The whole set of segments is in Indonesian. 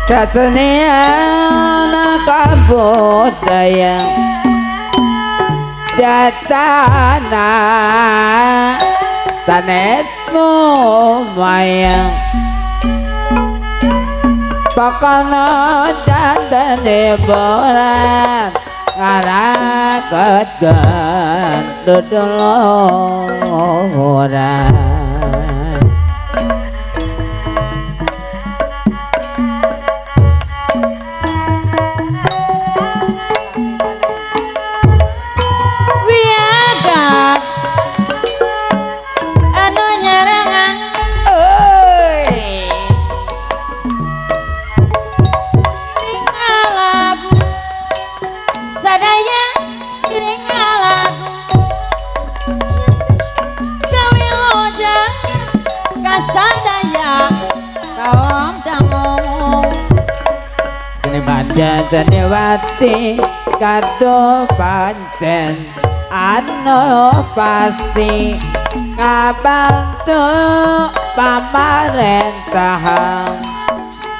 kesenian kabudaya jatana sanes lumayan pakana jandane boran ngaraket gan duduluran Janiwati kado pancen anu pasti ngabantu pamrentahan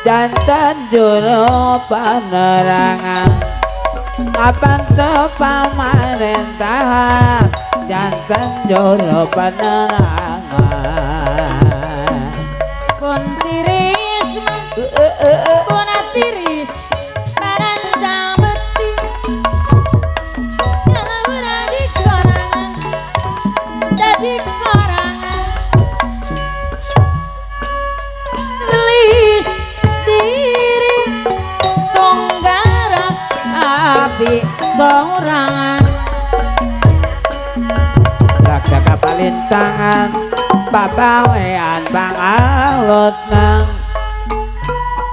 jantan juru penerangan ngabantu pamrentahan jantan juru penerangan pun tiris pun tiris sorangan laksa kapalintangan papawean pangalut nang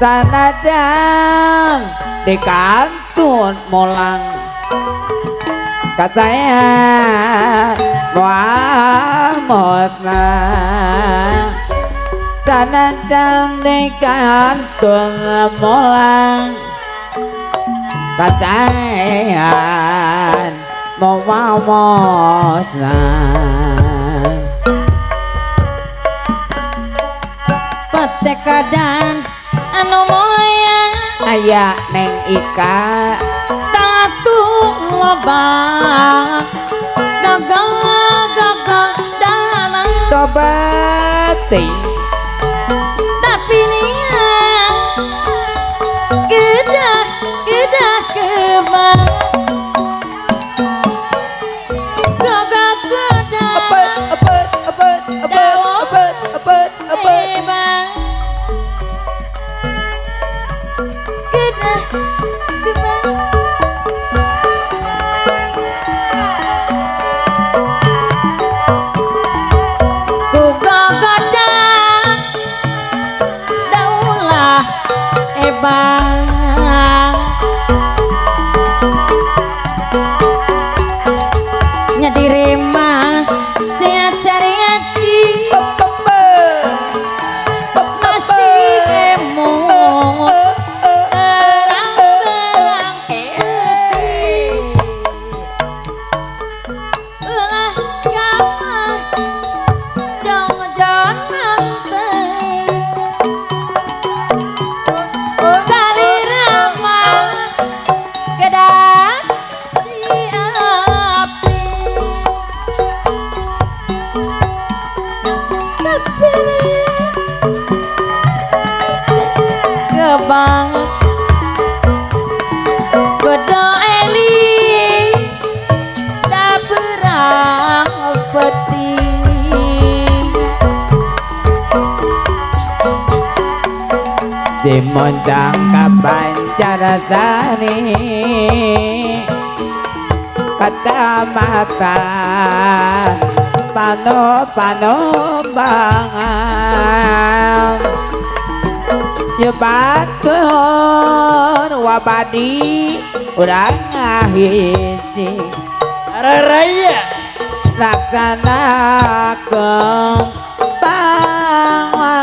sanajan di kantun mulang kacaya muamut nang sanajan di kantun mulang kacayan mawamosna petekadan anu moyang aya neng ika tatu loba gagal dalam tobati tapi niat kedah kebang gagak kedah apet bang kedah kebang ku gagak daulah bang dirima sehat cari hati masih emot terang ulah kalah jong-jong nanti salirama kedah banget bedo eli tak berang peti dimonjang kapancara sani kacamata pano bangan nyebatkeun wabadi urang ngahiji raraya laksanakeun pangangonan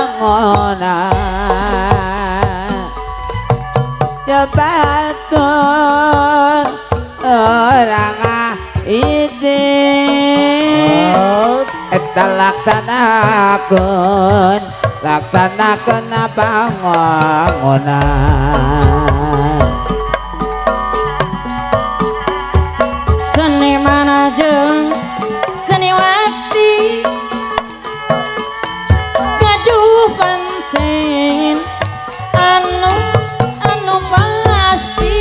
nyebatkeun urang ngahiji eta laksanakeun laksanakeun bangunan seniman jeung seniwati gaduh pancen anu pasti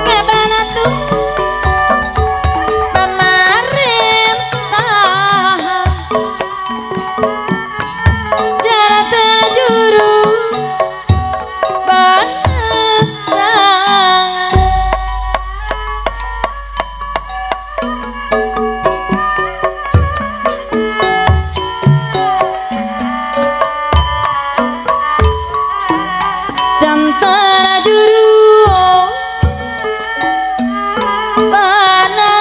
ngabana tuh pemerintah jaratan juru penerangan tentara juru penerangan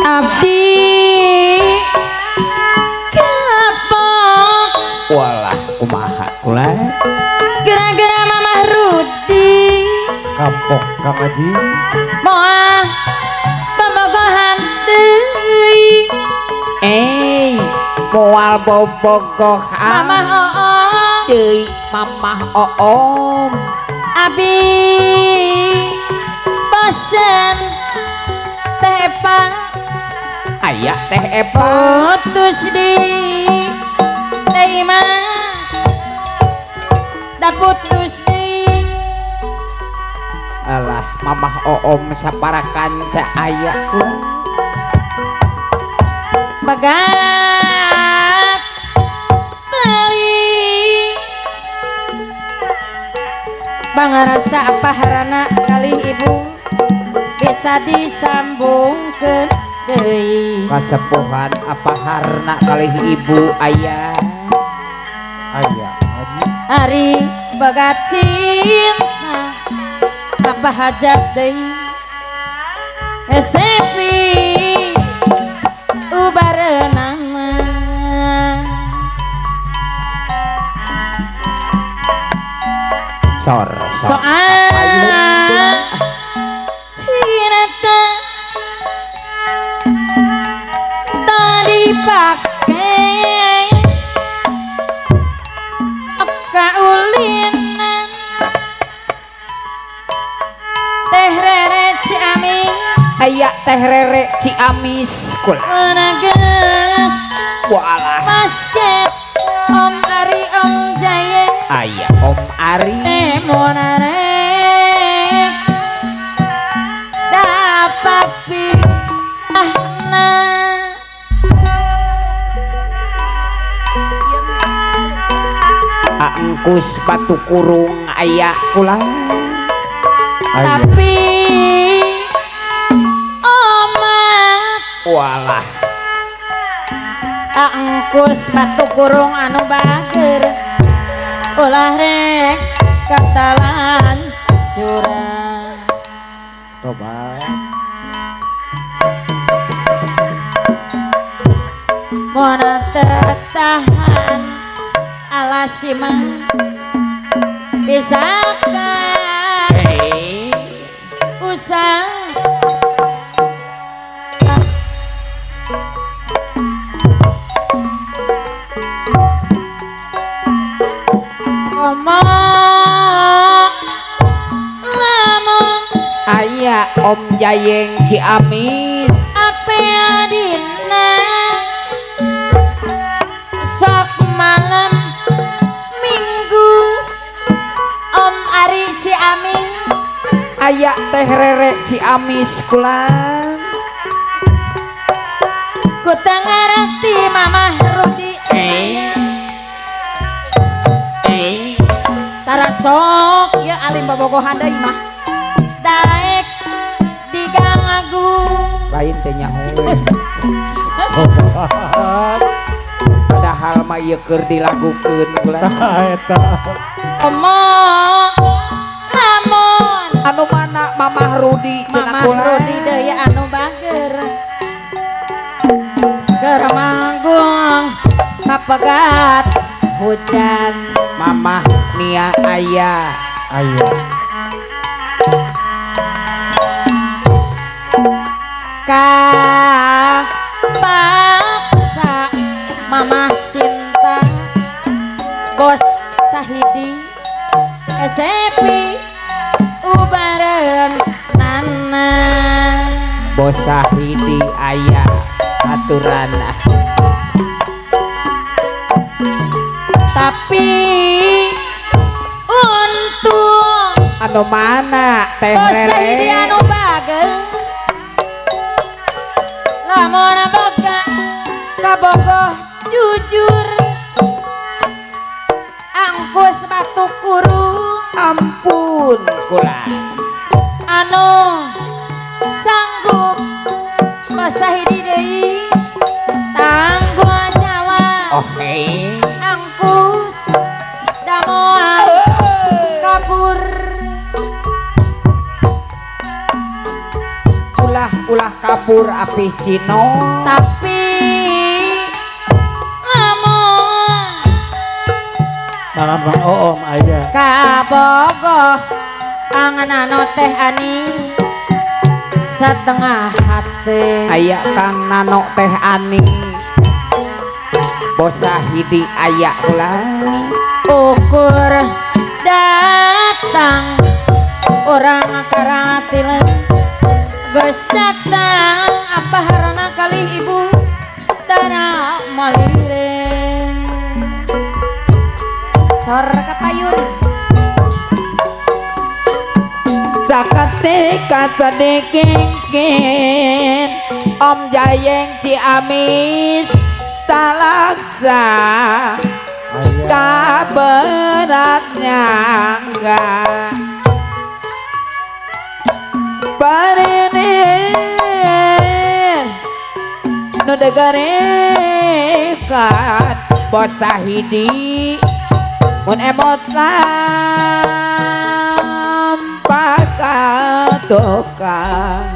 abdi kapok walah kumaha kula gara-gara Mamah Rudi kapok Kang Haji moal pembogohan deui moal bobogohan Mamah Oom deui mamah oom abi bosen tepang aya teh epa putus di terima dah putus di alah mamah oom sapara kanca aya kula bagat tali bangarasa apa harana kali ibu bisa disambungkeun deui kasepuhan apa harna kalih ibu ayah aya Haji hari bagat cinta apa hajat deui sepi ubareunana sor soal cinta tadi pakai kaulinan teh rere ciamis aya teh rere ciamis kula menages walah basket Om Ari Om Jaya aya om Ari monarek dapat pirahna angkus batu kurung aya kula aya tapi omat walah angkus batu kurung anu bager ulah rek katalan curang tobat mona tetahan Lasima bisakah usah ngomong lamun aya Om Jayeng Ciamis ape adina sok malam minggu Om Ari Ciamis aya Teh Rere Ciamis kulan ku tengarati Mamah Rudi tara sok ya alim bobogohan deui mah daek digagung lain teh nyaho Tobat. padahal mah ieu keur dilagukeun kulan Eta. omong lamun anu mana Mamah Rudi cenah Mamah kulan Rudi deui anu bager keur manggung kapegat hujan Mamah Nia aya Aya. paksa Mamah Sinta Bos Sahidi Sepi ubareun nana Bos Sahidi aya aturan tapi untung anu mana Teh Bos Sahidi Rere anu bagel lamun boga kabogoh jujur angkus batu kurung ampun kulan anu sanggup Bos Sahidi deui tanggung jawab oke angkus damoal kabur ulah kabur apih Cino tapi lamun Mama Oom aya. kabogoh anganana teh ani setengah hati aya Kang Nano Teh Ani Bos Sahidi aya ulah ukur datang orang karatilan geus datang apa harana kali ibu dana malire sor kapayun saketika sadekengken Om Jayeng Ciamis talaksa Aya. kaberatnya enggak Barinin nu degerekat Bos Sahidi mun emot lampah katukang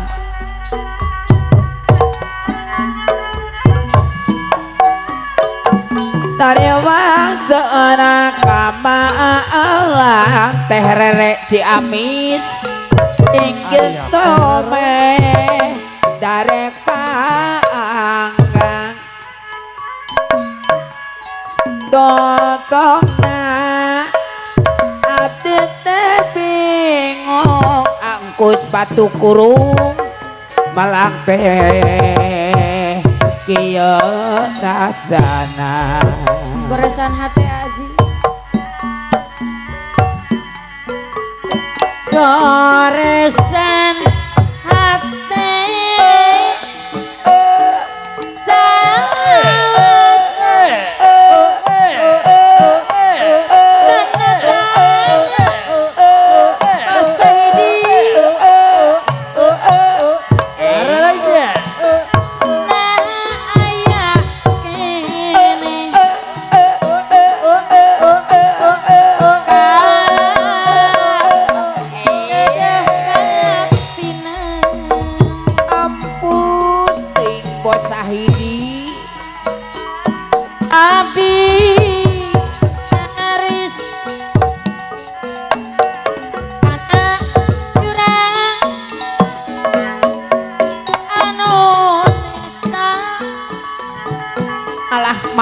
Tarewang seorang kamaalang Teh Rere Ciamis inggil tome darek paanggang dotongna abdi teh bingung angkus batu kurung malang teh kieu rasana goresan hati aji goresan hati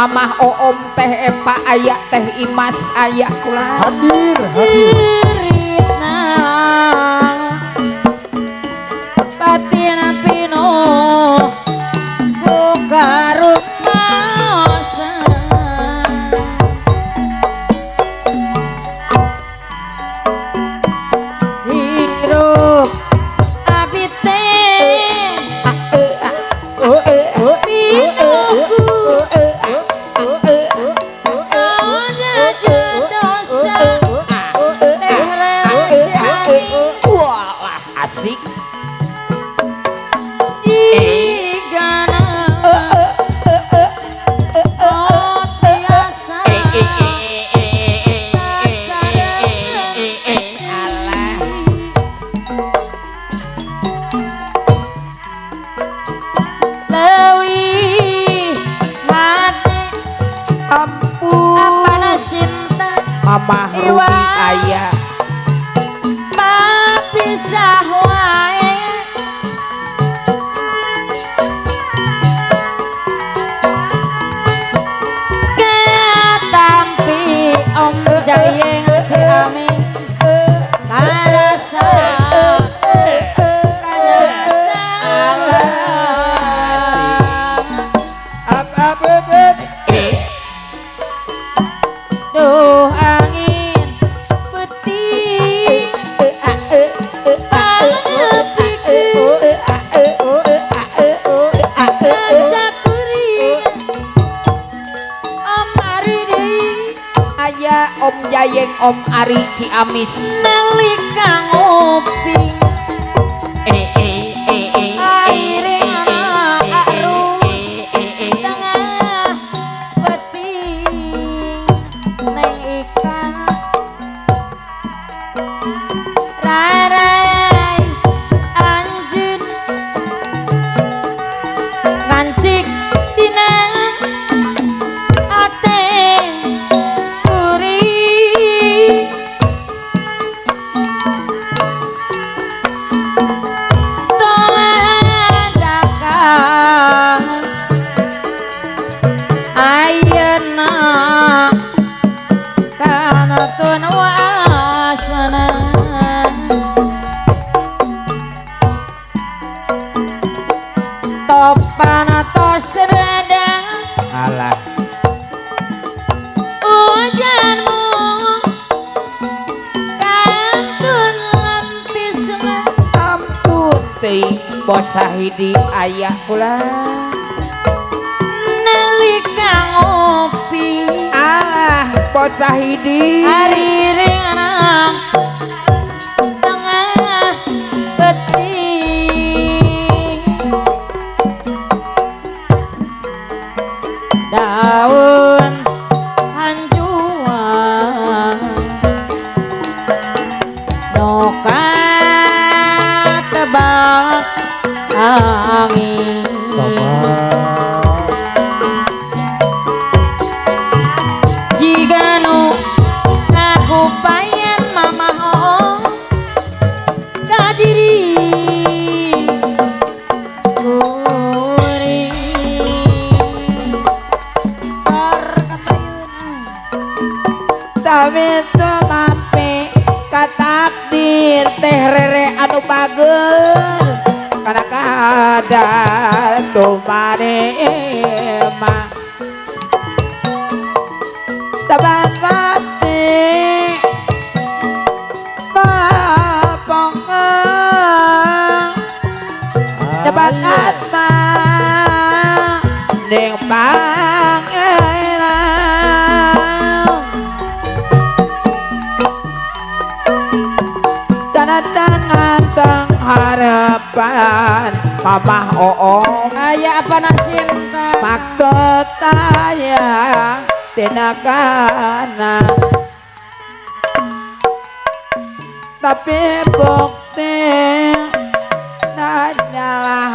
Mamah Oom teh Epa aya teh Imas aya kula Hadir, hadir. Ritna Patina Pino Bukaruma Hirup abite asik Mamah Rudi aya pisah wae ketampi Om Jayeng Ciamis karasa duh angin peti aya Om Jayeng Om Ari Ciamis nalika ngopi aire arus tengah peti neng ikan rarai anjun ngancik dina ate puri toan jaka ayeuna kana tun wasana topan tos redang alah hujanmu kantun lentisna ampun teuing Bos Sahidi aya kula nalika ngopi alah Bos Sahidi hariring anak tengah peti daun hanjuan noka tebak angin jika nu ngaku payen mamah kadiri kuring sor kapayun tapi teu mampe ka takdir teh rere anu bageus kana kadal tumane mah taban mati bapongang taban atma ning pangeran tangan harapan Mamah Oom aya apa nasinta maksud saya tindakan tapi bukti nanyalah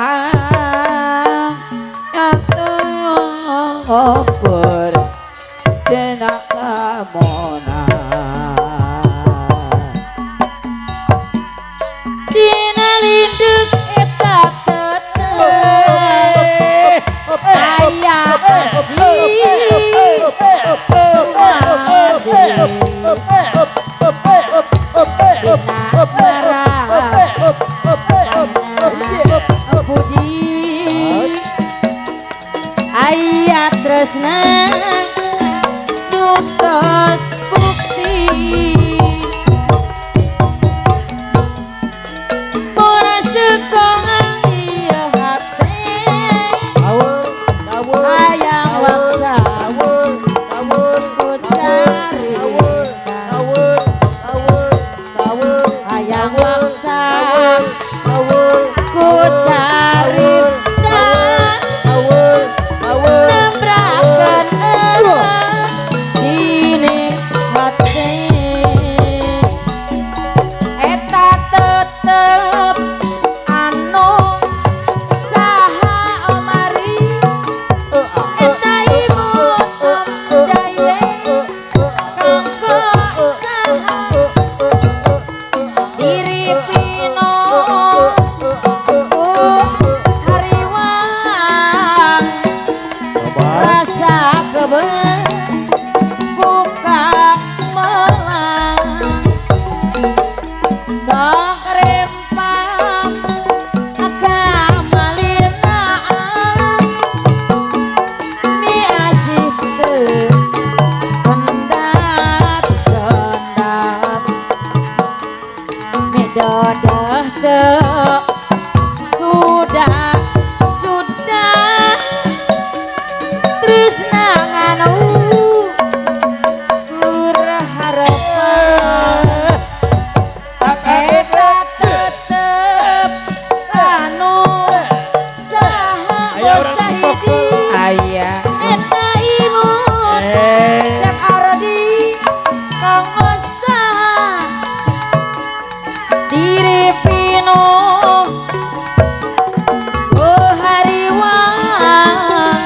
yang tuh tindakan mona dina linduk eta tetep aya kasih sudah terus nangan harapan eta tetep anu saha sahidi ayah eta imut cek ardi kang osah diri pino hariwang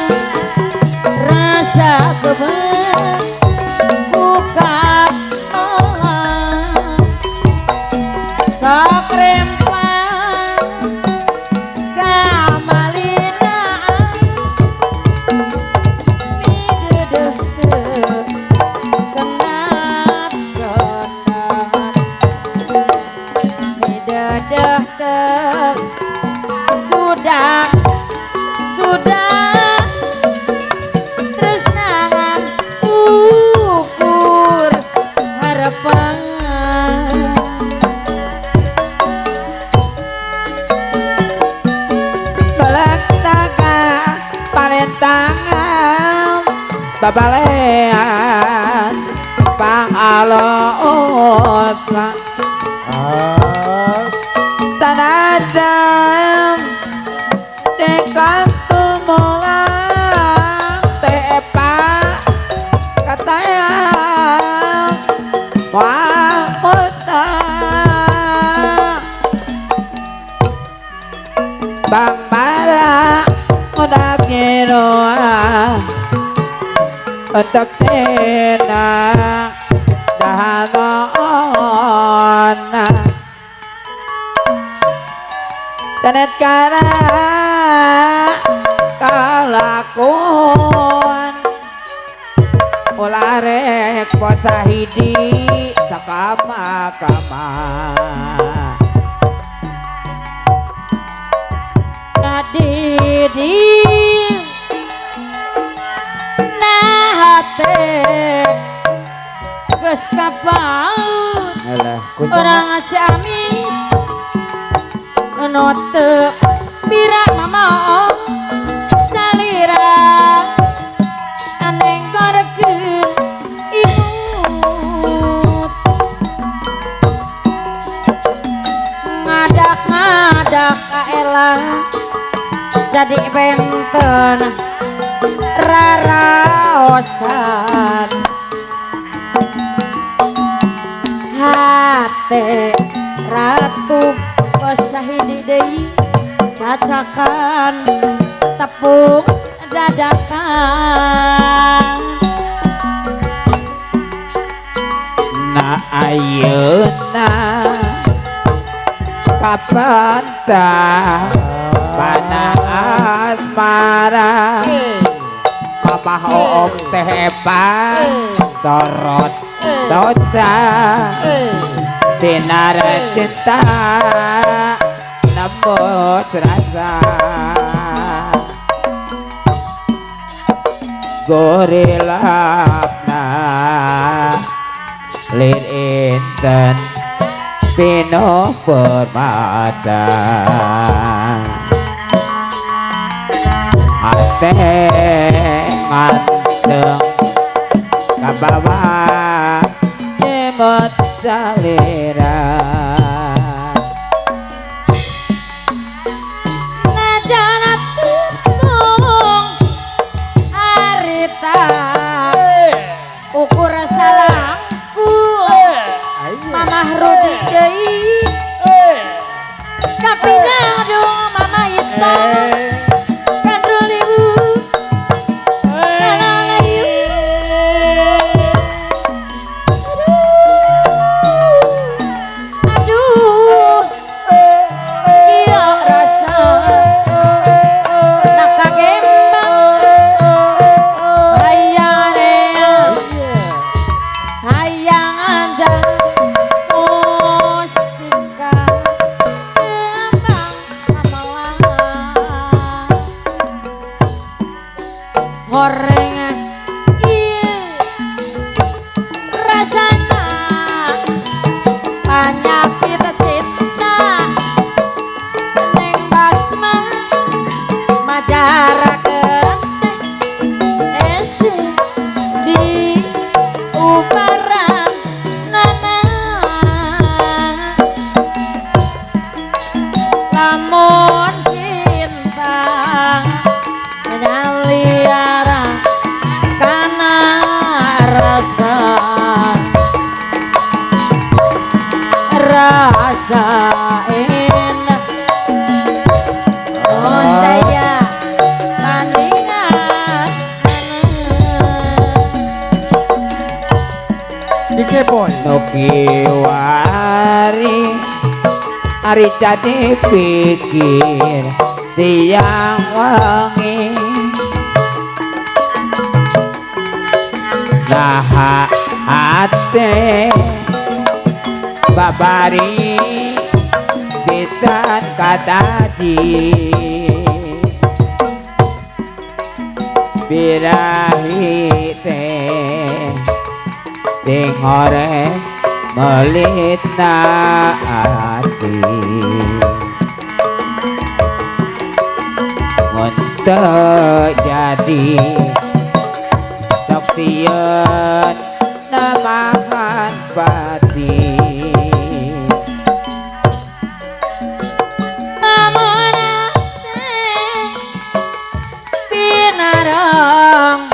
rasa keben bukan sakrempang kamalinaan midedeh kenat midedeh sudah terus nangan ukur harapan balak naga palentangan babalean pangalot tanajam dekat tumulang tepa katayang wahuta bang mara udah kiroa tetap enak dahanona tanet kana kalakuan ulah rek posahidi sakama-kama kadidi nah hate geus kapaut alah orang Ciamis note pira mamaong salira aneng gorekeun imut ngadak kaelah jadi benten raraosan hate ratu sahidi deui cacakan tepung dadakan na ayeuna kapan tah pana asmara Papa om teh sorot dosa sinar cinta nembus rasa gorilapna lir inten pino permata ate nganteng kabawa emot salira najana tumpung arita ukur salangku mamah rudi deui kapinang dong mama hitam kandul ibu kanang ayu lamun cinta menyaliara karena rasa enak oh saya tandingan Dike boy. Nuki wari ari jadi pikir tiang wangi nah hati babari ditan kadadi birahi teh sing hore melitna ati untuk jadi sok sieun namahan pati namun pinarong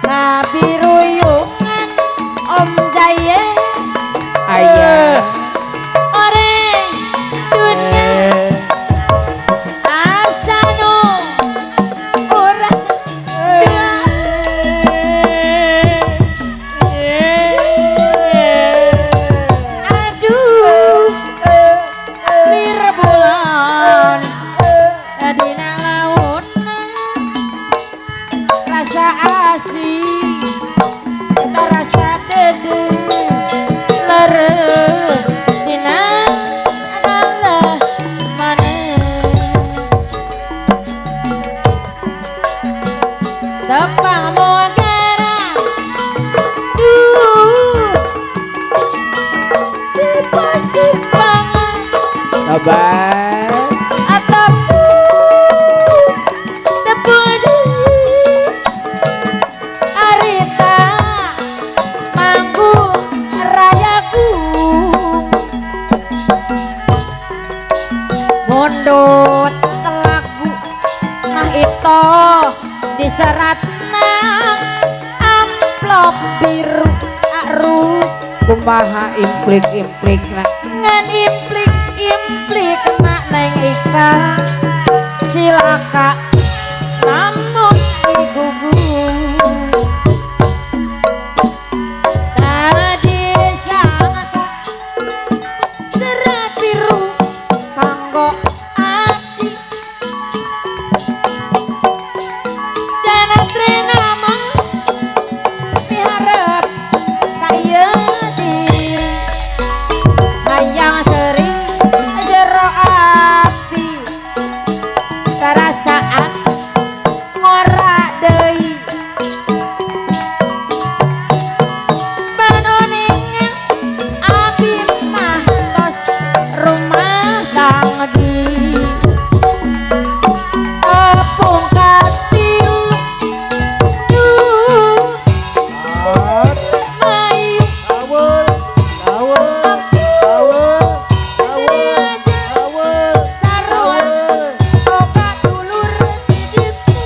kabiruyungan om jaya ayah orang dunia asano orang aduh lir bulan dina laut rasa asih kita rasa dede lere dina adalah mana tepang mogara di Pasimpangan Abah ataupun tepudi arita manggung rayaku mondot telagu nah itu diserat nang amplop biru arus kumaha implik nak ngan implik nak neng ika cilaka namun digugung tadi sangka serat biru kanggo ati jangan trenama miharap kaya diri hayang sering jero ati karasaan ngora deui panoning abi mah tos rumah lagi tepung katiu mayu saruan oka dulur didipu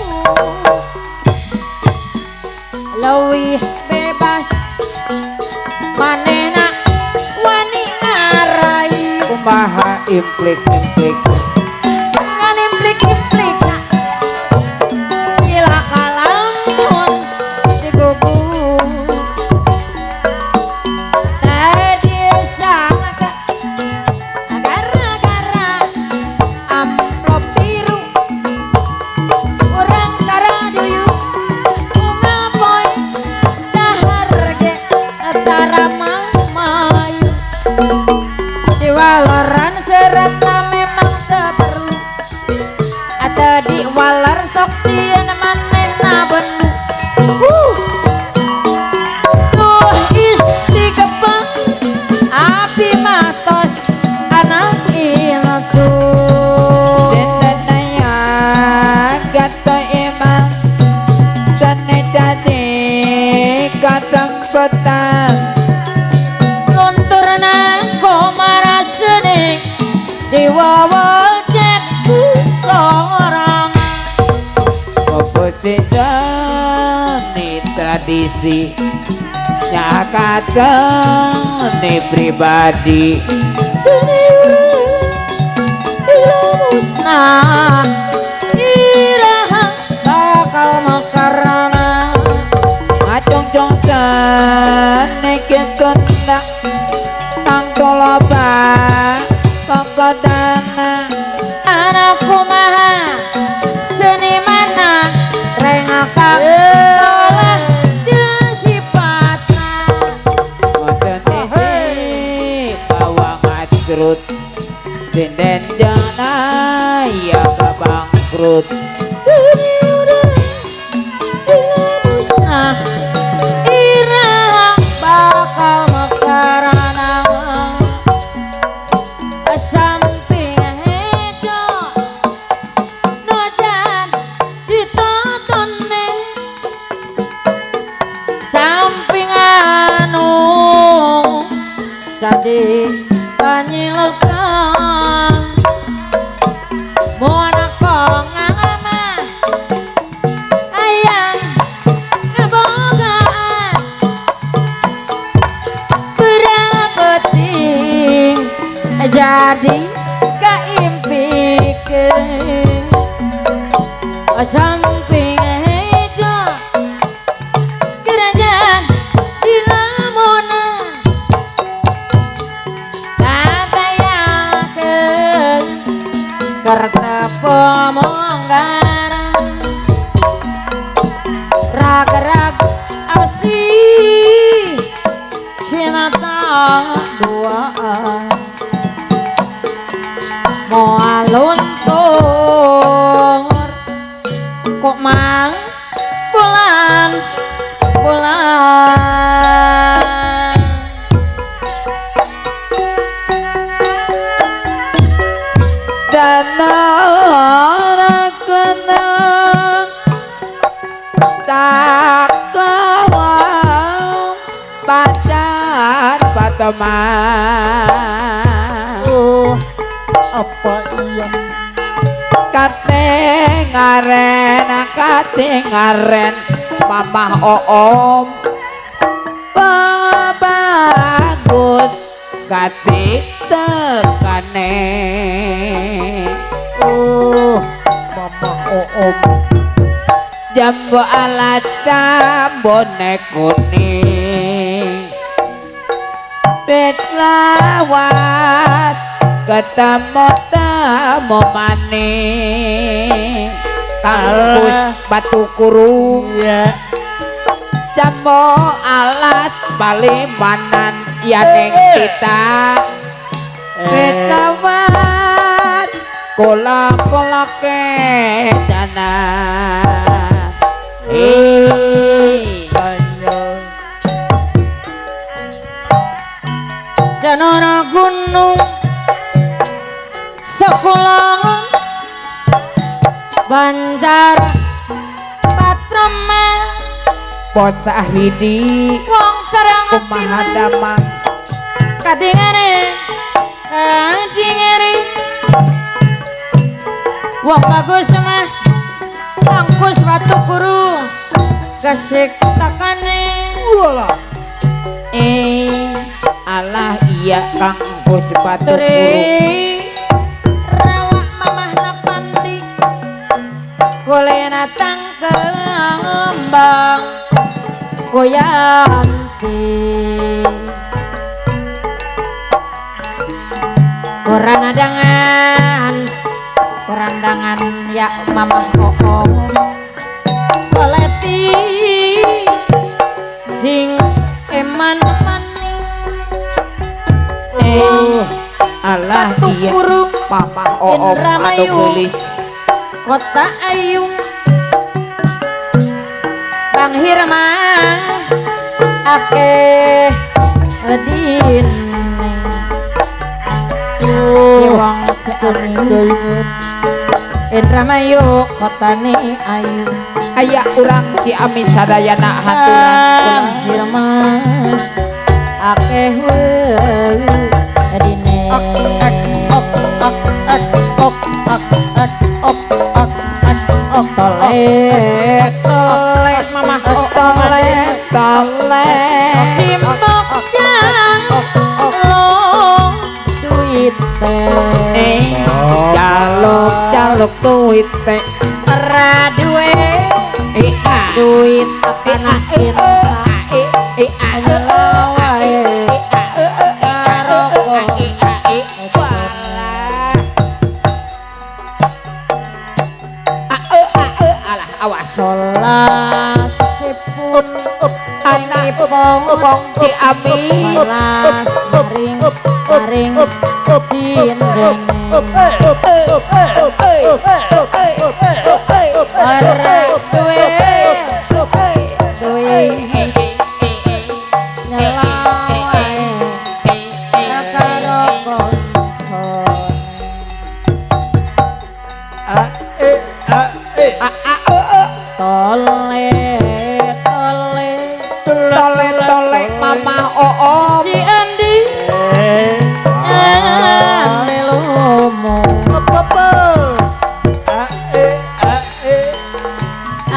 leuwih bebas manehna wani ngarai kumaha implik ngan implik cilaka lamun digugung tadi sangka gara-gara amplop biru urang karaduyuk bunga poe dahar ge tara mamayu diwaloran seratna memang teu perlu ada di walar sok sieun manehna bendu tuh isti kepang api matos anak ilmu dendanaya gato emang jane jadi katempetan lunturna komara sening di wawaja tradisi nyakatene pribadi seni musnah iraha bakal mekarana acong-cong sene ketunda tangkoloba kokodana anak kumaha seni mana rengaka olah jeung sifatna ngoten bawang acrut sinden jana ya kabangkrut seni urang musnah iraha bakal mekarana samping hejo nojan ditotone samping anu jadi panyilekan moana kongama ayang ngebogaan berabeting jadi kaimpikeun samping hejo kerajaan di lamunan kabayakeun kerta pemonggaran rag-rag absi cinta duaan moal luntur kok mang bulan dana kenang tak kawang pacar pateman Oh, apa iya? kate ngaren mamah oom bagus kate tekane Oh, mama oom. jambu alata bonek kuning petlawat ketemu temu maning kampus batu kurung Iya. jambu alat palimanan ya neng kita petlawat kola ke dana Banyak. danana gunung sekulongan banjar patraman posahidi wong kerang kumaha damang kadingere wong bagus mah angkus batu kuru gasik takane Walah. alah iya kang pusbatu teri kurung rawa mamah napandi kulena tangkembang koyanti kurandangan ya mamah kokom koleti sing eman maning alah batu iya kurung mamah oom anu Indramayu. gelis kota ayu Bang Hirma akeh edine Wong Ciamis Indramayu kotane ayu aya urang Ciamis sadayana haturan Bang Hirma akeh edine tolek mamah tolek jaluk duit teh ora duwe iya duit panas cinta nyelau wae karo alah awas solas sipun anak pong ci ami malas maring maring sindene ora duwe duit nyelau wae karo koncone tole tole tole tole mama oom si Andi melomo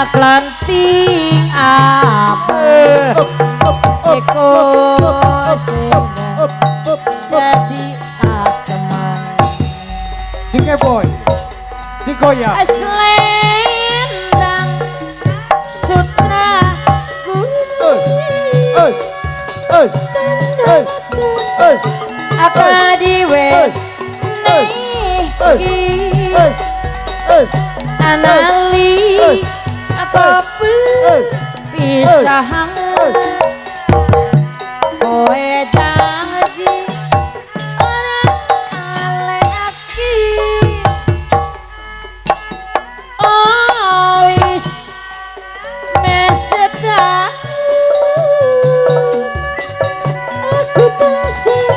aklanting apa eko sena jadi aseman Dike boy Dikoyak aslendang sutra Us Us Us Us apa diwe nih Us Us anali kopi pisahan kowe janji orang aleaki oh wis mesedah aku tasik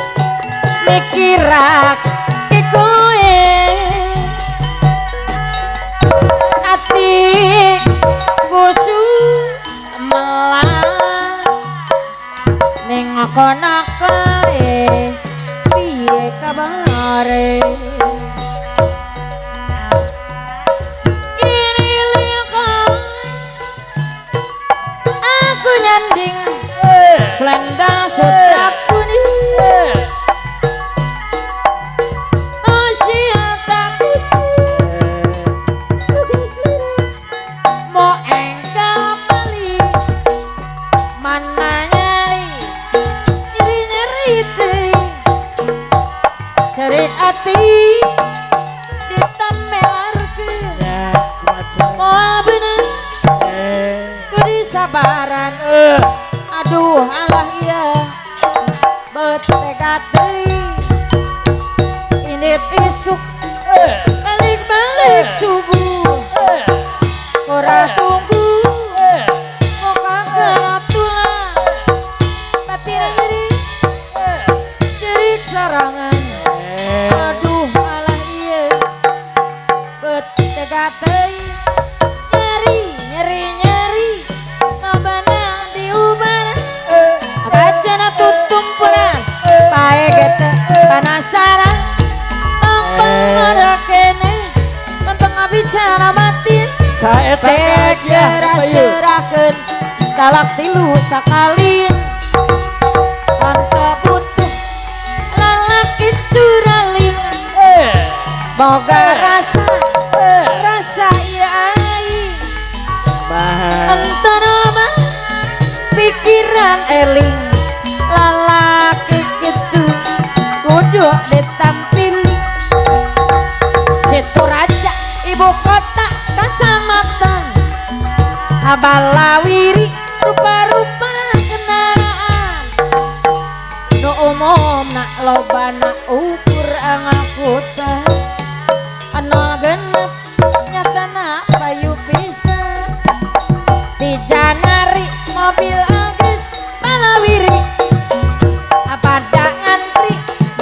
mikirak ke kowe ati gusu melah ning kono kae piye kabare ini lihat aku nyanding selendang sutraku nih oh siapa mau engkau beli mana nyari nyeri nyeri teh cari hati ditamelarkeun mau bener kudu sabaran aduh alah iya betega teuing indit isuk balik-balik subuh ora tunggu muka gelap tulang batin jerik sarangan aduh alah iya betega teuing nyeri ngabana diubana kacana tutumpuran pae gete panasaran mempeng kene mempeng bicara batin serahkeun talak tilu sakalin anta butuh lalaki curaling boga rasa ieu aing anta nama pikiran eling lalaki kitu kudu ditampil situ raja ibu kota kacamatan Abalawiri rupa-rupa kendaraan nu umum nak lobana ukur angakutan anol genep nyatana payu pisan di janari mobil agres Balawiri pada ngantri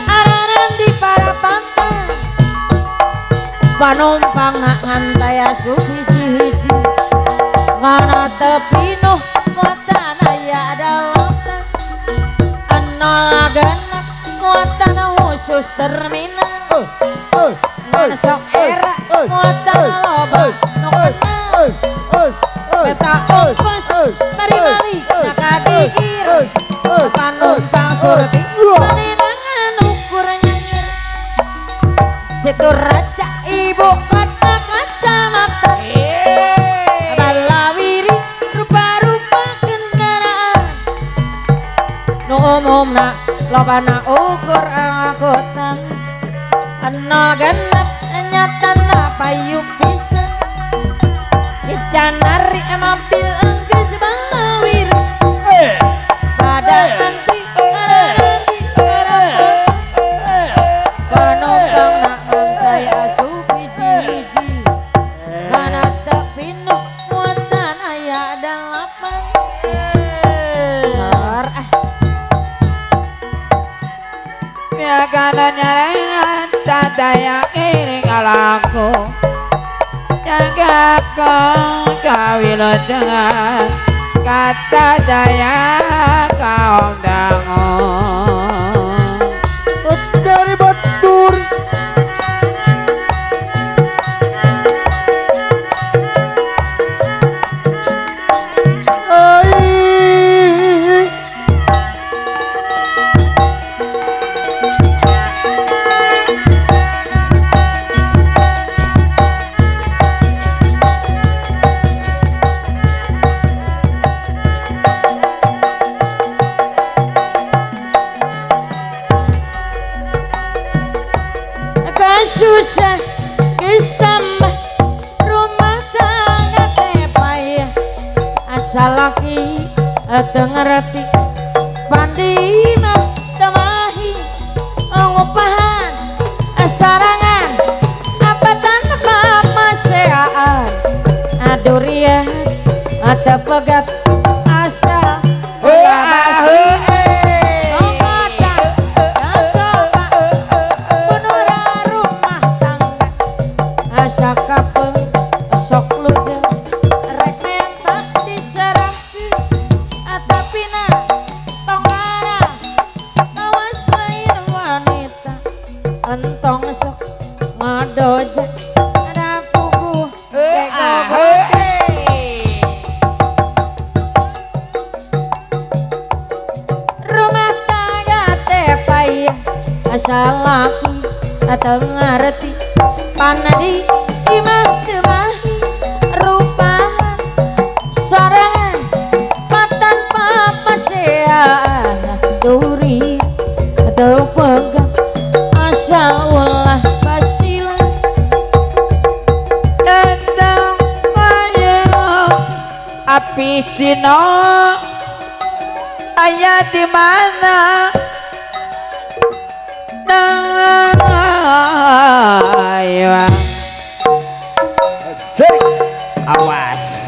araran di para pangkal panumpang ngantaya suhiji-hiji ngana tepi nuh muatan aya dalapan anol genep muatan khusus terminal ngana sok era muatan loba nu kenal beta ongkos bari balik nakagigir panumpang surti paninangan ukur nyanyir situ raja ibu kota lobana ukur angkutan ana genep nyatana payu bisa ijan nari mobil enggeus bangawir badan nanti penumpang nak mangkai asup hiji-hiji mana teu pinuh muatan aya dalapan sor ya kana nyarengan tadaya iring alaku jaga kau kawilujengan kata daya kaum dangu Cari batur. Ai. susah geus tambah rumah tangga teh payah asal laki teu ngarti pandi mah tamahi ngupahan sarangan apa tanpa maseaan adurian atau pegat asa entong sok ngadojak ada puguh rumah tangga teh payah asal laki atau ngerti panadi imah temahi rupahan sorangan matan papasean duri atau pegang ulah basilah datang ayo api cino ayah di mana ayo awas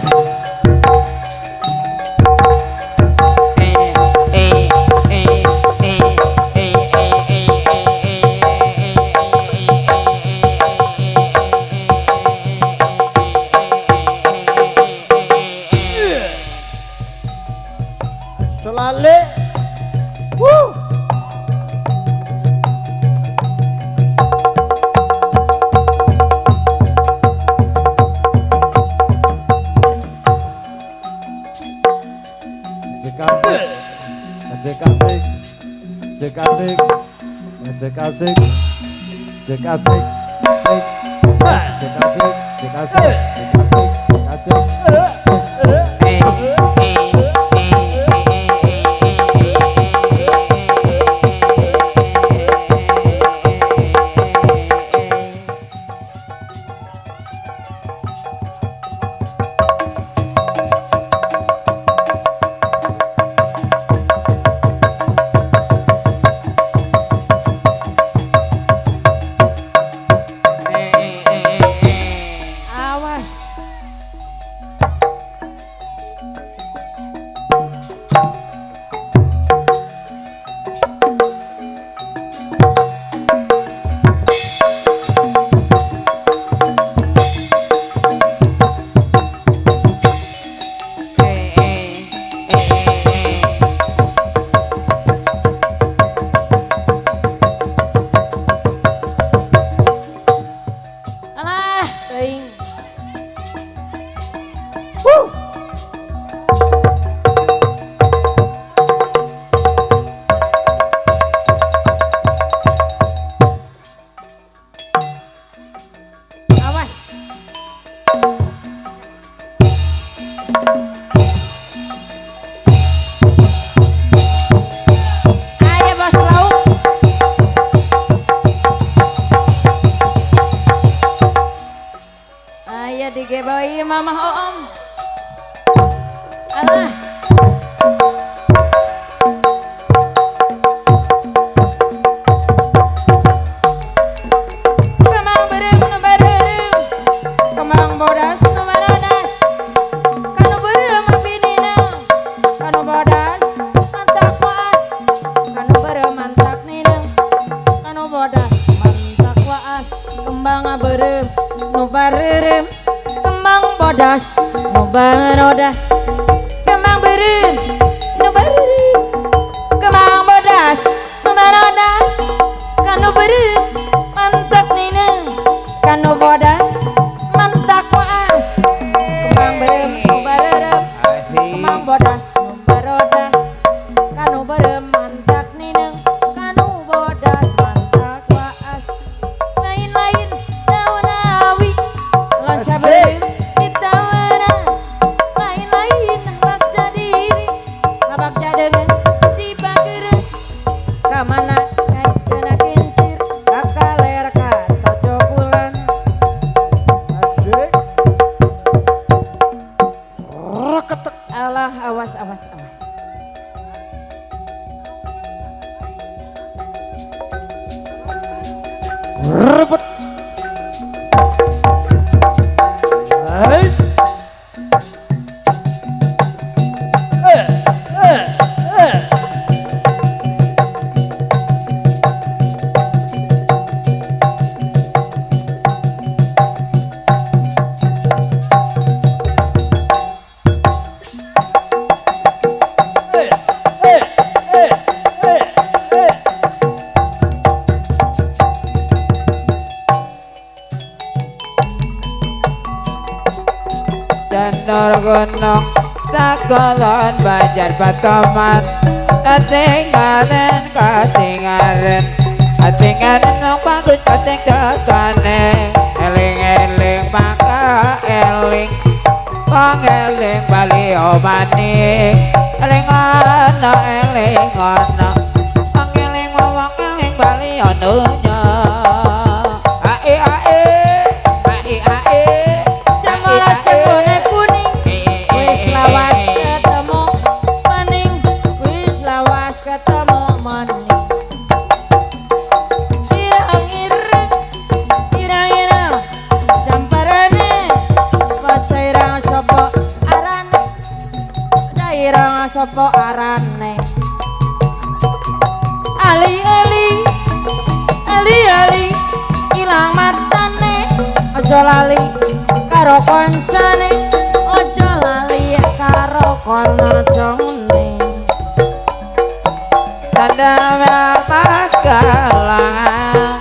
Solale. Woo. Sekasik, sekasik, sekasik, sekasik, sekasik, sekasik, sekasik, sekasik, digeboy mama om. Alah. Kemang berem nu bareureum. Kemang bodas nu maradas. Kanu berem binina. Kanu bodas mantak waas. Kanu berem mantak nina. Kanu bodas mantak waas. Kembang berem nu bareureum. Kembang bodas nu barodas. Kembang berem nu bareureum. Kembang bodas nu barodas. Kanu berem mantak nina. Kanu bodas mantak waas. Kembang berem nu bareureum. Kembang bodas nu barodas. Kanu berem mantak nina. Kanu bodas mantak waas. Lain-lain daun awi lan sabeum ditawara. Lain-lain bagja diri ngabagja deungeun di bageureum. Ka mana kaitkeuna kincir ka kaler ka tojo bulan. Asik. Reketek. Allah awas awas awas. Rebet. Hai. Janur gunung takolon bajar patoman katinggalan katinggalan nang bagus kating tekane eling-eling maka eling pangeling bali maning eling ana pangeling wong eling bali ononya ae Jamolas cebone kuning wis lawas ketemu maning. Wis lawas ketemu maning. Irang-irang jamparane pacairang sopo arane. Pacairang sopo arane. Ali ilang matane. Ojo lali karo koncane. Ojo lali karo konocone. tanda makalang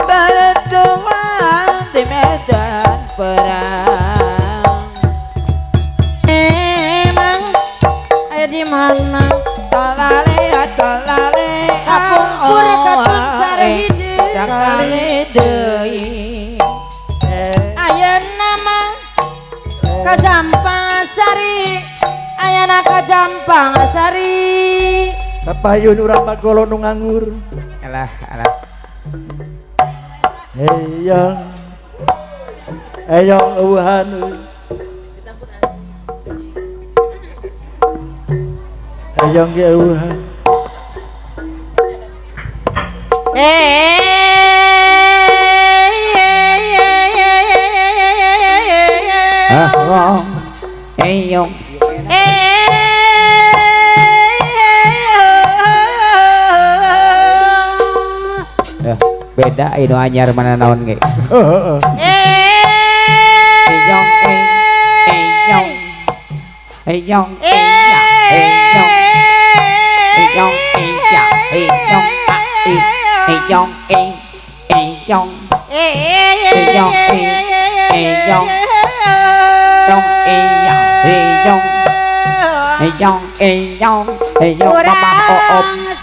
berjuang di medan perang Emang ayo di mana? tolale Kapungkur katun sare hideung. jakali deui Ayeuna nama Kajampang Sari. Ayeuna Kajampang Sari. Tapayun urang magolo nu nganggur. alah Eyang. Eyang eueuhan. Eyang ge eueuhan. eyong beda itu anyar mana naon ge eyong eyong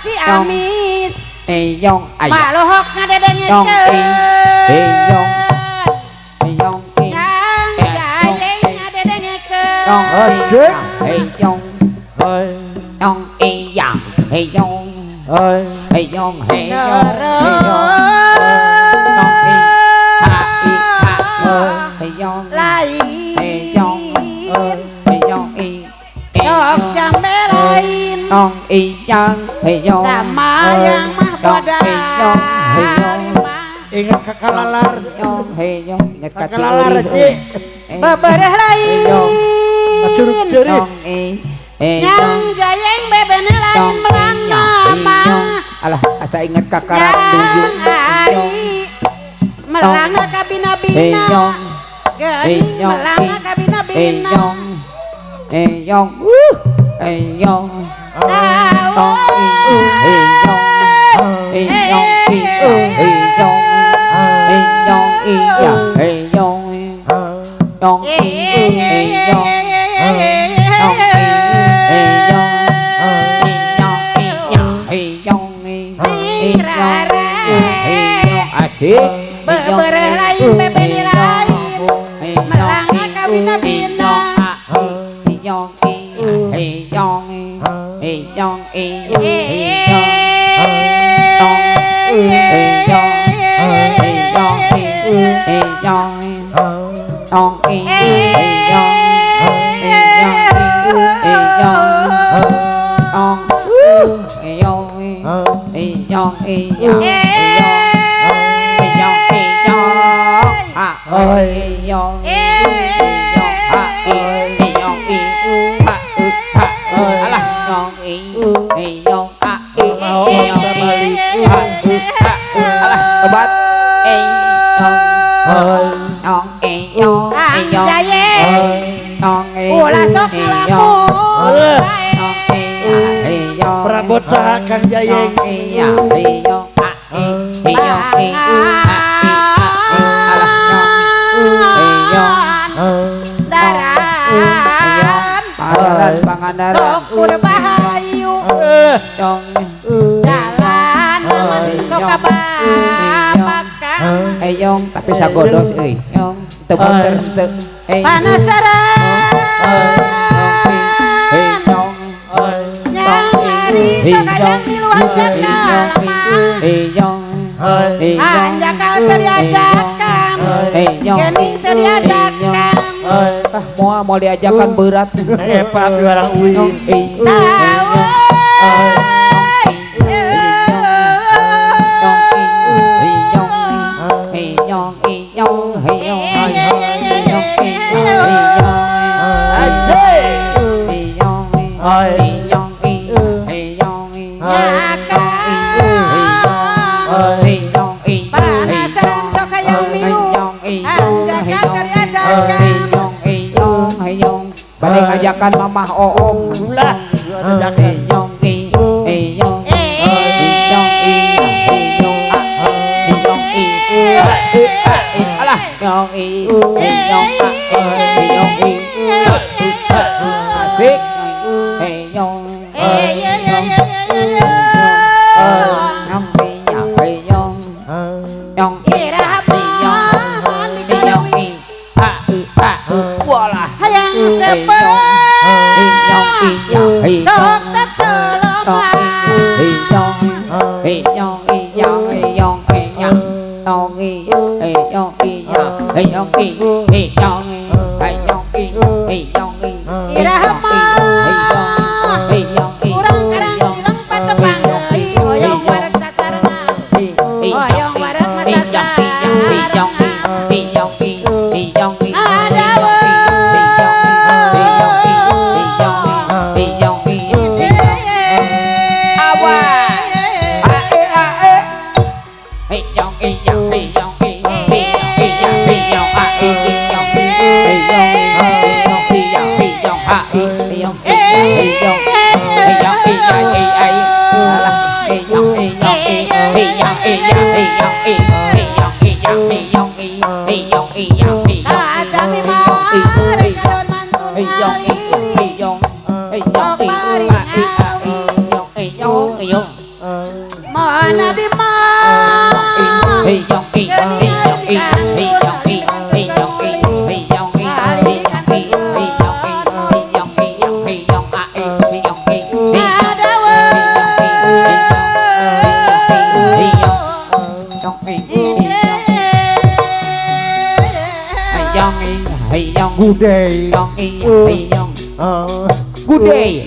Ciamis ayah Mak lohok ngadedengekeun. Lain yang heyong sama yang mah bodoh ingat kakalalar heyong ingat kakalalar aja bebereh lain curug-curug yang jayeng beben lain melang nama alah asa ingat kakarat tuyul melang kabina-bina geuning melang kabina-bina heyong heyong tahu asik bebereh lain bebeni lain melang kabina-bina Prabocah Kang Jayeng Pangandaran Sokur Bahayu jalan sok kabakang heyong tapi sagodos euy yong teu beunter teu panasaran nyari sok hayang miluangkeun heyong anjakal teu diajakan geuning teu diajakan mau diajakan berat epap di warang uing tahu ajakan mamah oom ulah heyong heyong alah yong heyong asik heyong sok Good day. Good day.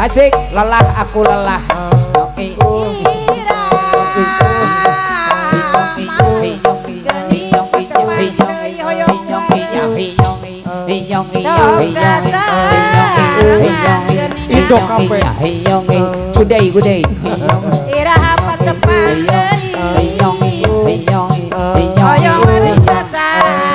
Asik lelah aku lelah. Oke. Indo kape. Gudai. Iraha patepang deui. Hoyong mari sasarengan.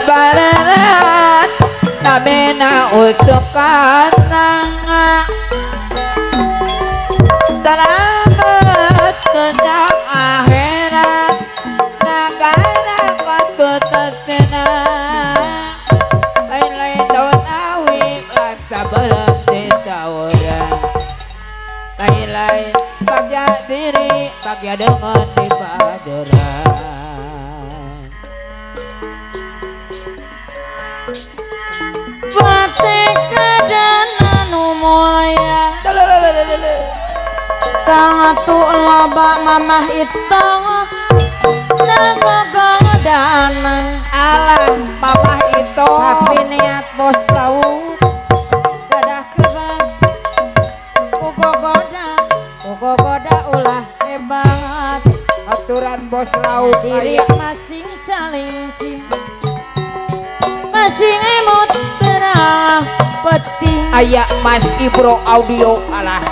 Barat namena untuk kanang selamat kenyang akhirat nagana katutasena lain-lain daun awi laksa berhenti tawuran lain-lain bagja diri bagja dengan di baderan. Batik kadana nu mulaya kang atu loba mamah itong nagogong dana Alah mamah itu tapi niat bos tahu gadah kebang ugogoda ulah hebat aturan bos lauk diri aya masing calincing masing emot terah peting aya Mas Ibro audio alah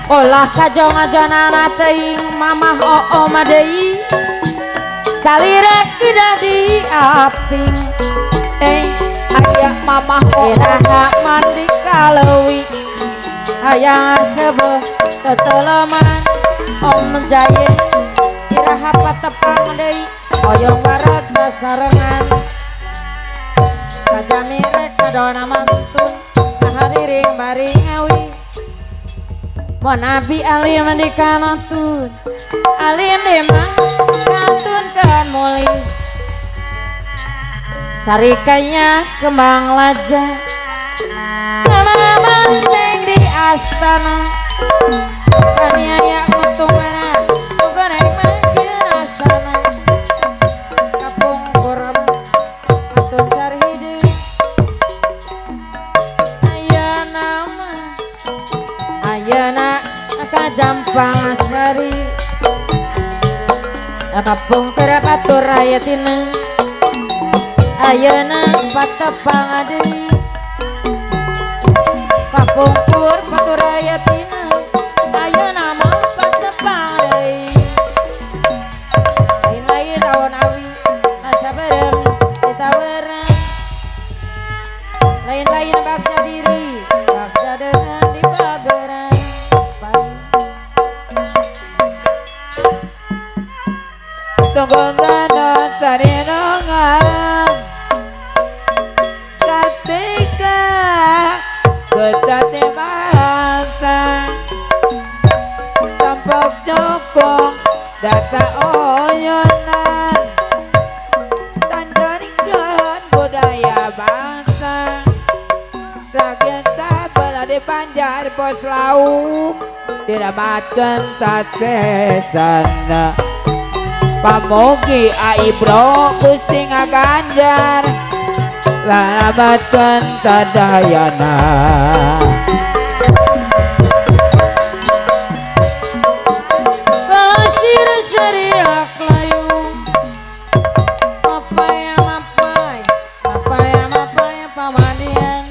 olah kajongan-jongan teuing mamah oo madei salirek tidak diaping aya mamah iraha mandi kalewi hayang sebeuh teteleman om jaye iraha patepang deui hoyong wareg sasarengan kajami rek kadona mantun hadiring bari ngawi mon abi alim di kanatun alim demang kantun kan muli sarikanya kembang laja kemana banteng di astana kaniaya ngutung merah goreng makin asana kapung kurem atun cari hidup ayana kajampang asmari kapung terakatur rayatina ayana patepang adei kapungkur patur rayatina ayana mah patepang adei lain-lain rawan awi acabareng ditawarang lain-lain bagja diri bagja dengan di bageran tunggu sarinongan ketika ketati bahasa tampok jokong data oyonan tanjaringan budaya bangsa rakyat tabel di panjar pos lauk diramatkan satesan pamogi aibro kusti ngaganjar larabatkan tadayana pasir seriak layu mapai pamadian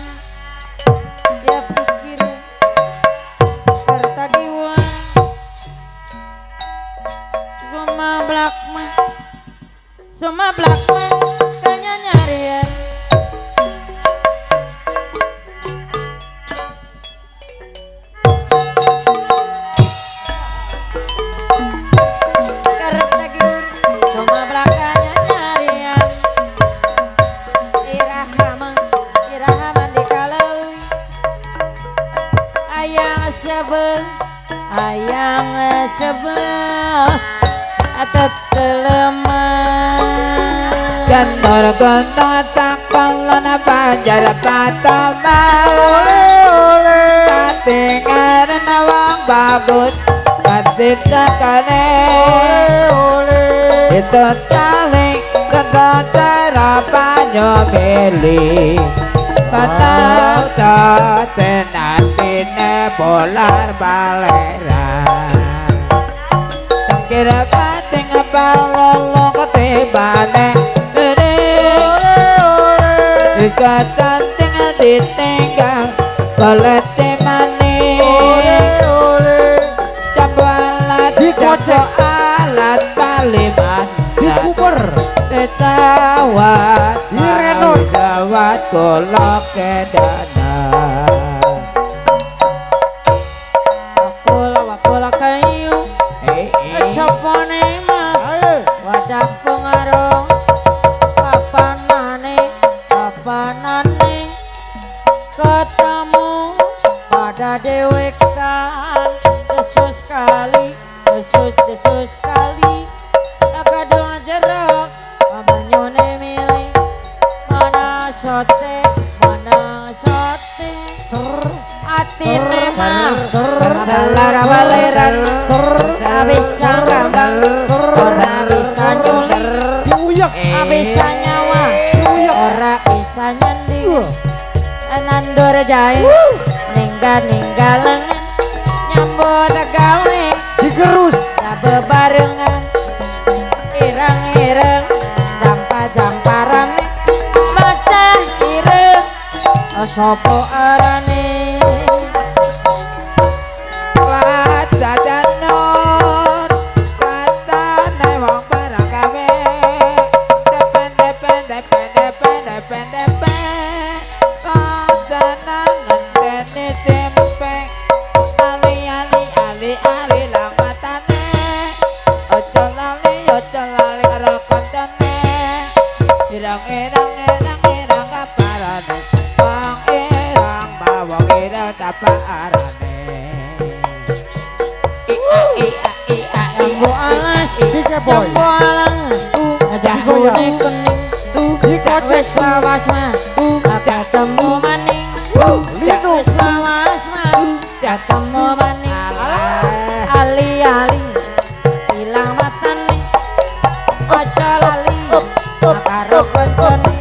ya pikir tertagiwan Suma blak mah kanya nyarian karep tagiur suma blak kanya nyarian iraha mandi kaleui aya sebeuh teteleman Janur gunung sakulon banjar patama Katingan wong bagus Katik tekane Itu taling Kedot terapanyo milih Kenapa tenatine bolar balera Kira kating balolo ketibane Ikatan tinggal ditinggal Balete maning Jambalat Jambo alat baliman Dikubur Ditawat Direnus Sawat kolok kedana wakul kayu cepone mah wadah pengarong kapanane ketemu pada dewekan desus kali kadung jeruk amanyone milih mana sote atine mah salara baleran bisa gambang bisa nyulik bisa nyawa ora bisa nyendi nandur jahe ninggalan nyambut gawe digerus bebarengan ireng-ireng jampa-jamparan baca ireng sopo arane Dadanun Katane wong barang kawe Depen Kadanang ngenteni tempe Ali lang matane Ojo lali karo koncone Irang kaparane Wong irang bawang irang taparane Jambu alas Tiga boy jambu alang jahune kuning wis lawas mah ketemu maning wis lawas mah ketemu maning ali-ali ilang matane aja lali karo koncone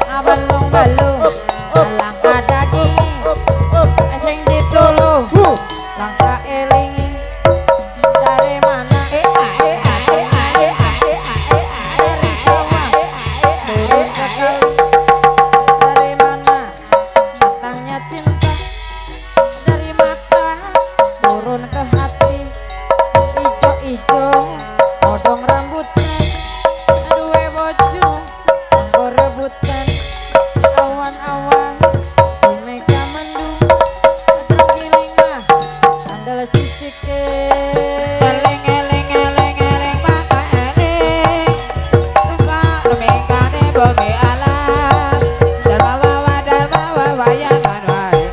abalung-balung langkah daging sing ditulu langkah elingi dari mana dari mana datangnya cinta dari mata turun ke hati ijo-ijo odong rambutnya duwe bojo anggo rebutan awan-awan si mega mendung tergiling mah andal sisike Eling maka eling Ruka remingkane bumi alam Darmawa wayangan wae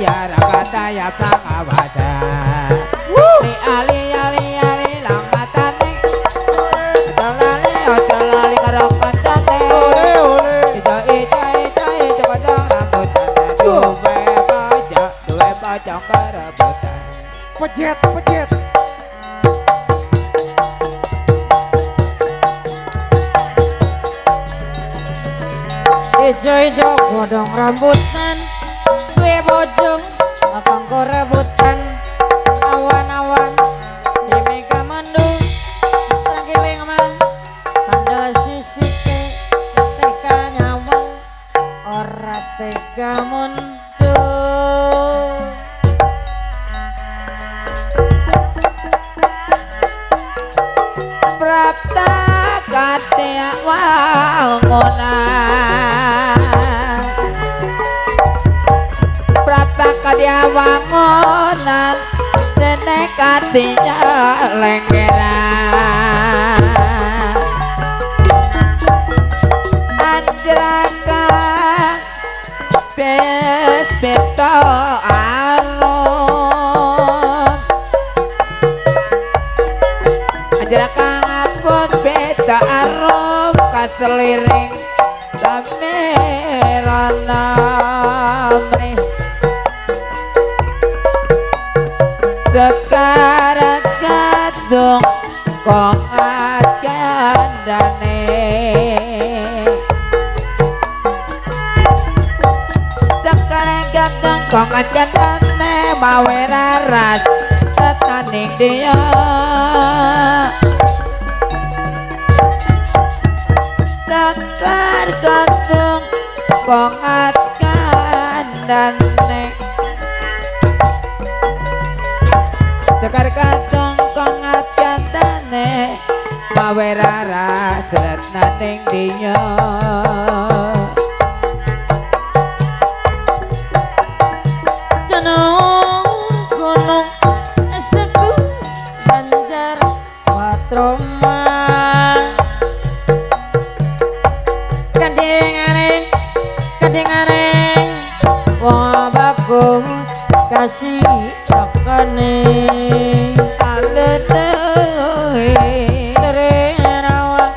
Rakataya pangawada Li ali lang matane Ojo lali karo kancane Ijo kodong rambutane Duwe pojok kerebutan pejet ijo-ijo godong rambutan duwe bojong kanggo rebutan awan-awan si mega mendung tergiling mah kandel sisike teka nyawa ora tega mundur Prapta katia wangona Prapta katia wangonan Dene katinya lenggeran Anjraka Beto arum Jaka ngaput beta arum kaseliring kamerana mrih Sekarang kadung kongat kandane Sekarang kadung kongat kandane mawe raras tetaning dia Sekar kadung kongat kandane Sekar kadung kongat kandane mawe raras tetaning dia kasih takane aletoy tererawa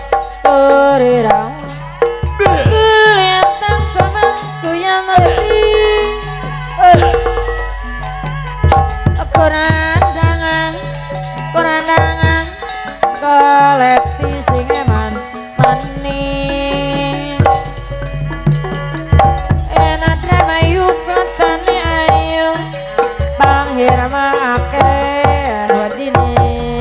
kelihatan temanku yang nanti korandangan kolekti sing eman manis enak drama yuk katane ayo Hirama akeh wadine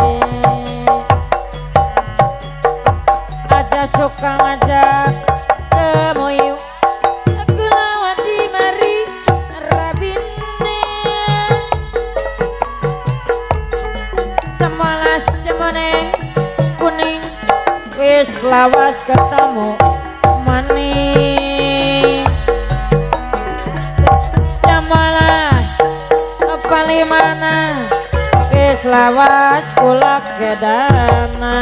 aja suka ngajak temuyu aku lawati mari rabine semalas cemone kuning wis lawas ketemu maning semalas palimana wis lawas kula gedana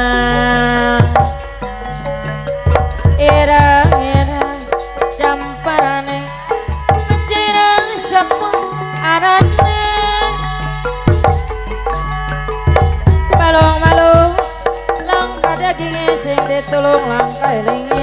irang-irang camparane mencerang sepuh arane balong-balong langkah dagingnya sing ditulung langkah elingi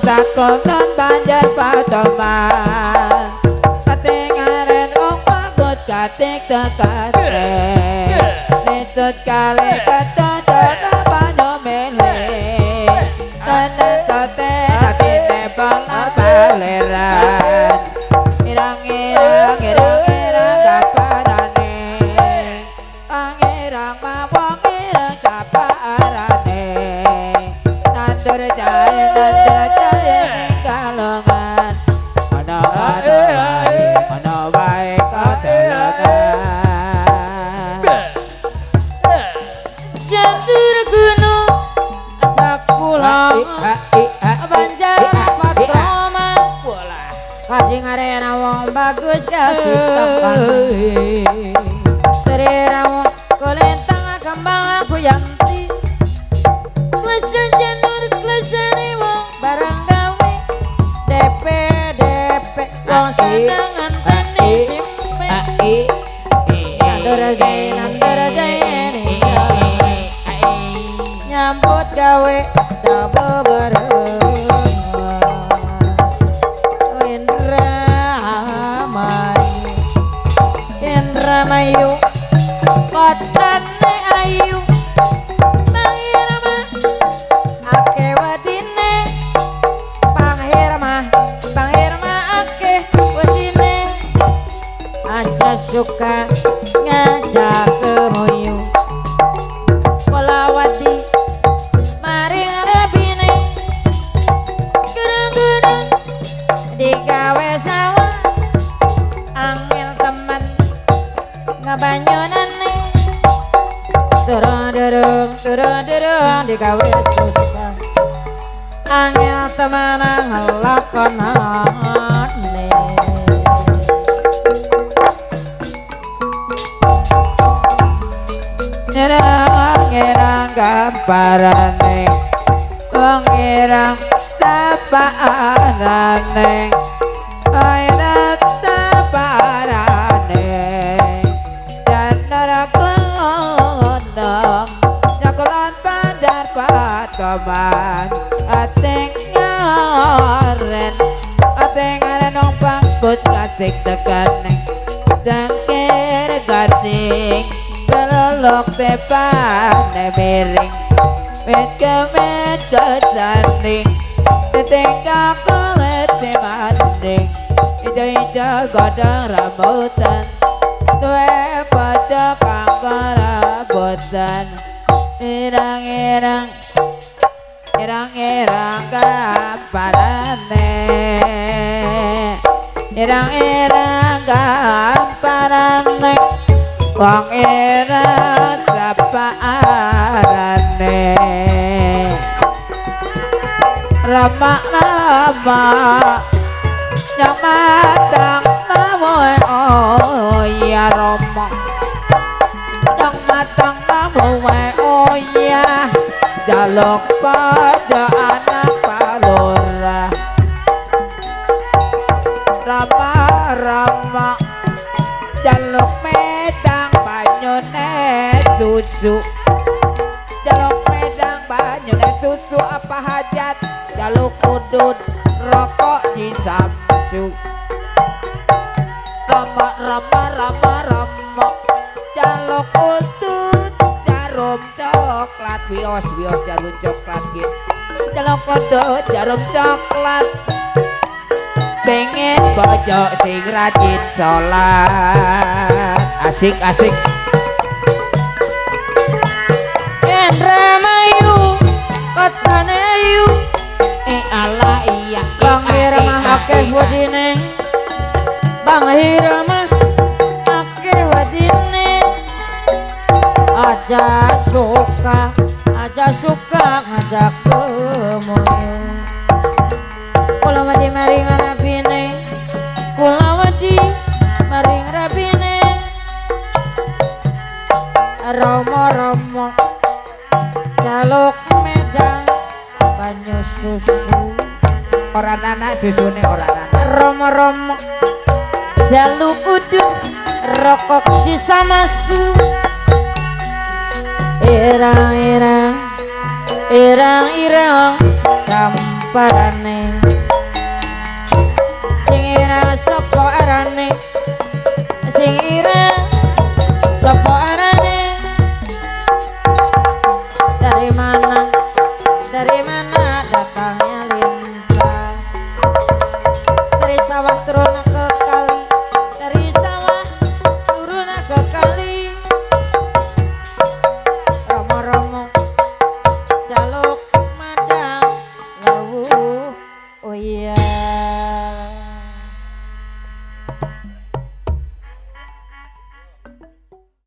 Sakotan banjar patoman Katingaren ong pagut katik tekatre Nitut kali kato jona banyo mele Tanan tote hati tepon apaleran Irang-irang kaparane Angirang mawang irang kaparane Nandur jaya kalongan ana wae katelengan jantur gunung asakula banjar patoma kading arena wong bagus kasih tampan tererawo kolentang kembang aku yanti klesan janur klesane wong barang DP wong sandangan tani simpe nandur jaya nyambut gawe dabo bareng Indra Mayu kotane ayu Panghirma ake wadine Panghirma ake wadine aja suka ngajak kemuyu Kolawati maring rebine gerang-gerang digawe sawah digawe susah angel temenang lakonane Ngerang gambarane wong irang tapaanane ayat tapaanane dan narakunang nyakulan bandar patoman ating ngaren ating nong pangkut kasik tekaneng tangkir gating lok tepane miring met kemet kesanding tinggal kulit demanding itu godang rambutan dua pada kangkar rambutan irang-irang irang-irang gamparane irang-irang gamparane wong ira tapaarane rama-rama yang matang namo oh ya rama yang matang namo oh ya jaluk pada anak palura rama-rama jaluk medang banyune susu jaluk medang banyune susu apa hajat jaluk udut rokok di samsu rama rama rama rama jaluk udut jarum coklat bios bios jarum coklat gitu jaluk udut jarum coklat pengen bojok sing rajin sholat asik-asik Kendra mayu kotane ayu ala iya Bang Hirama akeh wadine Bang Hirama akeh wadine aja suka ngajak kemoy kula mati maring rabine kula mati maring rabine romo-romo jaluk medang banyu susu orang anak susune orang anak romo-romo jaluk udut rokok disamasu irang-irang gamparane sing irang sapa arane sing irang